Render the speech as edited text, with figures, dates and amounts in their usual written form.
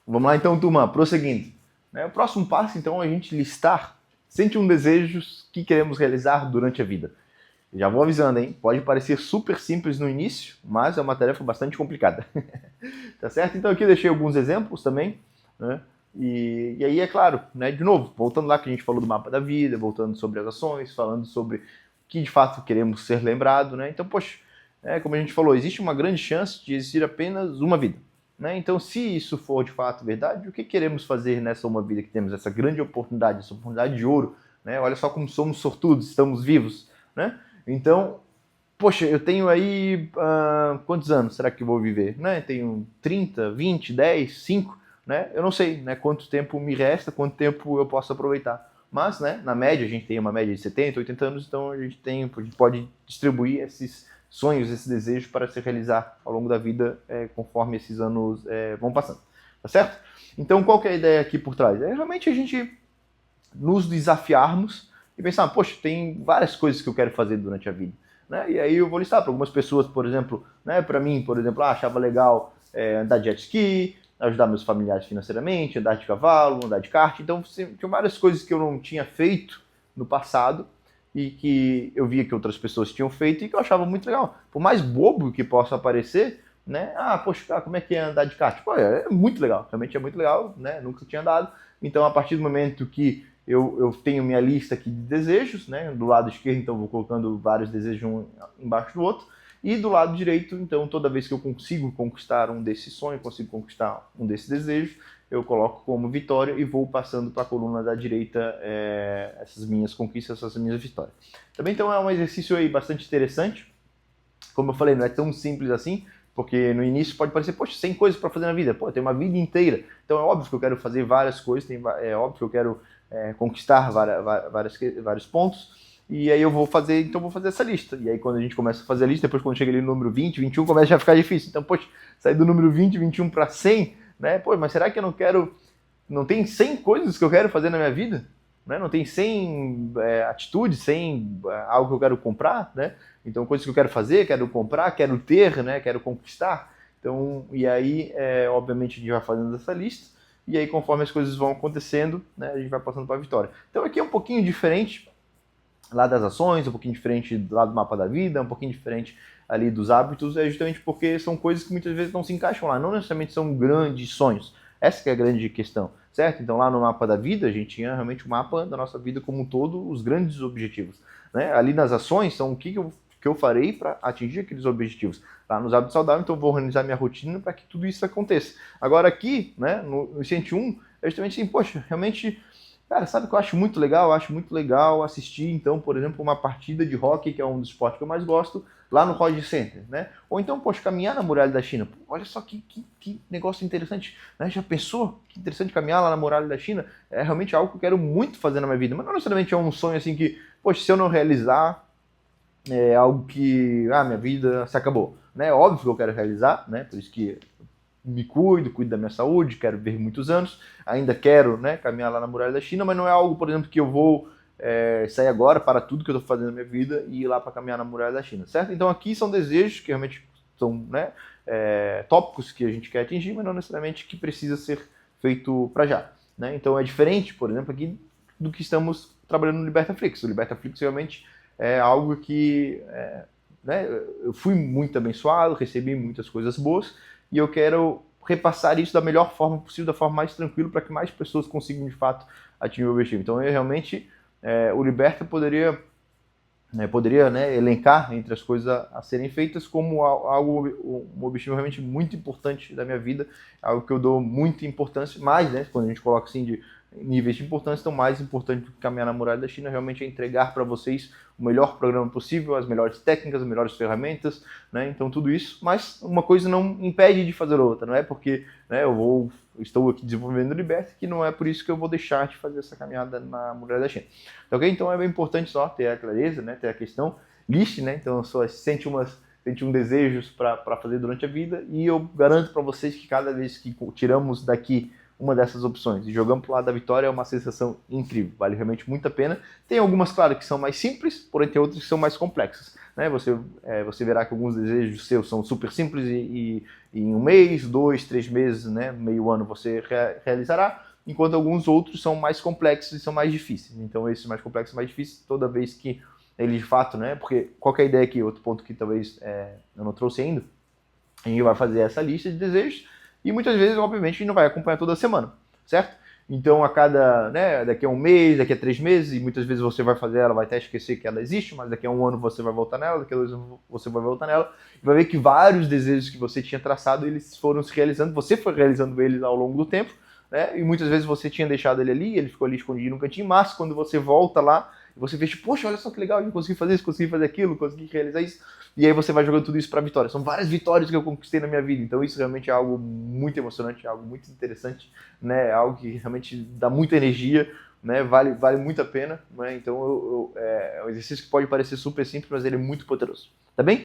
Vamos lá então, turma, prosseguindo. O próximo passo, então, é a gente listar 101 desejos que queremos realizar durante a vida. Já vou avisando, hein? Pode parecer super simples no início, mas é uma tarefa bastante complicada. Tá certo? Então aqui eu deixei alguns exemplos também, né? E aí, é claro, né, de novo, voltando lá que a gente falou do mapa da vida, voltando sobre as ações, falando sobre o que de fato queremos ser lembrado, né? Então, poxa, como a gente falou, existe uma grande chance de existir apenas uma vida. Né? Então, se isso for de fato verdade, o que queremos fazer nessa uma vida que temos, essa grande oportunidade, essa oportunidade de ouro? Né? Olha só como somos sortudos, estamos vivos. Né? Então, poxa, eu tenho aí quantos anos será que eu vou viver? Né? Tenho 30, 20, 10, 5, né? Eu não sei, né, quanto tempo me resta, quanto tempo eu posso aproveitar. Mas, né, na média, a gente tem uma média de 70, 80 anos, então a gente pode distribuir esses sonhos, esses desejos para se realizar ao longo da vida, conforme esses anos vão passando. Tá certo? Então, qual que é a ideia aqui por trás? É realmente a gente nos desafiarmos e pensar, poxa, tem várias coisas que eu quero fazer durante a vida. Né? E aí eu vou listar para algumas pessoas, por exemplo, né, para mim, por exemplo, achava legal andar de jet ski, ajudar meus familiares financeiramente, andar de cavalo, andar de kart. Então, tinha várias coisas que eu não tinha feito no passado e que eu via que outras pessoas tinham feito e que eu achava muito legal. Por mais bobo que possa parecer, né? Poxa, cara, como é que é andar de kart? Pô, é muito legal, realmente é muito legal, né? Nunca tinha andado. Então, a partir do momento que eu tenho minha lista aqui de desejos, né? Do lado esquerdo, então, vou colocando vários desejos um embaixo do outro. E do lado direito, então, toda vez que eu consigo conquistar um desses sonhos, consigo conquistar um desses desejos, eu coloco como vitória e vou passando para a coluna da direita essas minhas conquistas, essas minhas vitórias. Também, então, é um exercício aí bastante interessante. Como eu falei, não é tão simples assim, porque no início pode parecer, poxa, 100 coisas para fazer na vida. Pô, tem uma vida inteira. Então é óbvio que eu quero fazer várias coisas, é óbvio que eu quero conquistar vários pontos. E aí eu vou fazer essa lista. E aí quando a gente começa a fazer a lista, depois quando chega ali no número 20, 21, começa a ficar difícil. Então, poxa, sair do número 20, 21 para 100, né? Pô, mas será que eu não tem 100 coisas que eu quero fazer na minha vida? Né? Não tem 100 atitudes, 100 algo que eu quero comprar, né? Então, coisas que eu quero fazer, quero comprar, quero ter, né? Quero conquistar. Então, e aí, obviamente, a gente vai fazendo essa lista. E aí, conforme as coisas vão acontecendo, né, a gente vai passando para a vitória. Então, aqui é um pouquinho diferente lá das ações, um pouquinho diferente lá do mapa da vida, um pouquinho diferente ali dos hábitos, justamente porque são coisas que muitas vezes não se encaixam lá. Não necessariamente são grandes sonhos. Essa que é a grande questão, certo? Então, lá no mapa da vida, a gente tinha realmente o mapa da nossa vida como um todo, os grandes objetivos. Né? Ali nas ações são o que eu farei para atingir aqueles objetivos. Lá nos hábitos saudáveis, então eu vou organizar minha rotina para que tudo isso aconteça. Agora aqui, né, no 101, é justamente assim, poxa, realmente, cara, sabe o que eu acho muito legal? Eu acho muito legal assistir, então, por exemplo, uma partida de hóquei, que é um dos esportes que eu mais gosto, lá no Roger Center, né? Ou então, poxa, caminhar na Muralha da China. Pô, olha só que negócio interessante, né? Já pensou? Que interessante caminhar lá na Muralha da China. É realmente algo que eu quero muito fazer na minha vida, mas não necessariamente é um sonho assim que, poxa, se eu não realizar, é algo que, minha vida se acabou. Né? Óbvio que eu quero realizar, né? Por isso que me cuido da minha saúde, quero ver muitos anos, ainda quero, né, caminhar lá na Muralha da China, mas não é algo, por exemplo, que eu vou sair agora para tudo que eu estou fazendo na minha vida e ir lá para caminhar na Muralha da China, certo? Então aqui são desejos que realmente são, né, tópicos que a gente quer atingir, mas não necessariamente que precisa ser feito para já. Né? Então é diferente, por exemplo, aqui do que estamos trabalhando no Libertaflix. O Libertaflix realmente é algo que né, eu fui muito abençoado, recebi muitas coisas boas, e eu quero repassar isso da melhor forma possível, da forma mais tranquila, para que mais pessoas consigam de fato atingir o objetivo. Então, eu realmente, o Liberta poderia né, elencar entre as coisas a serem feitas como algo, um objetivo realmente muito importante da minha vida, algo que eu dou muita importância, mais, né, quando a gente coloca assim de níveis de importância, então mais importante do que caminhar na Muralha da China realmente é entregar para vocês o melhor programa possível, as melhores técnicas, as melhores ferramentas, né? Então tudo isso, mas uma coisa não impede de fazer outra, não é porque né, estou aqui desenvolvendo o Liberta que não é por isso que eu vou deixar de fazer essa caminhada na Muralha da China. Ok? Então é bem importante só ter a clareza, né, ter a questão, liste, né? Então só as 101 desejos para fazer durante a vida e eu garanto para vocês que cada vez que tiramos daqui uma dessas opções. E jogando pro lado da vitória é uma sensação incrível, vale realmente muito a pena. Tem algumas, claro, que são mais simples, porém tem outras que são mais complexas. Né? Você verá que alguns desejos seus são super simples e em um mês, 2, 3 meses, né, meio ano você realizará, enquanto alguns outros são mais complexos e são mais difíceis. Então esses mais complexos e mais difíceis, toda vez que ele de fato, né, porque qual que é a ideia aqui, outro ponto que talvez eu não trouxe ainda, a gente vai fazer essa lista de desejos e muitas vezes, obviamente, a gente não vai acompanhar toda semana, certo? Então, a cada, né, daqui a um mês, daqui a 3 meses, e muitas vezes você vai fazer ela, vai até esquecer que ela existe, mas daqui a um ano você vai voltar nela, daqui a 2 anos você vai voltar nela, e vai ver que vários desejos que você tinha traçado, eles foram se realizando, você foi realizando eles ao longo do tempo, né, e muitas vezes você tinha deixado ele ali, ele ficou ali escondido no cantinho, mas quando você volta lá, você vê, tipo, poxa, olha só que legal, eu consegui fazer isso, consegui fazer aquilo, consegui realizar isso, e aí você vai jogando tudo isso para vitória. São várias vitórias que eu conquistei na minha vida, então isso realmente é algo muito emocionante, é algo muito interessante, né? É algo que realmente dá muita energia, né? Vale muito a pena, né? Então é um exercício que pode parecer super simples, mas ele é muito poderoso, tá bem?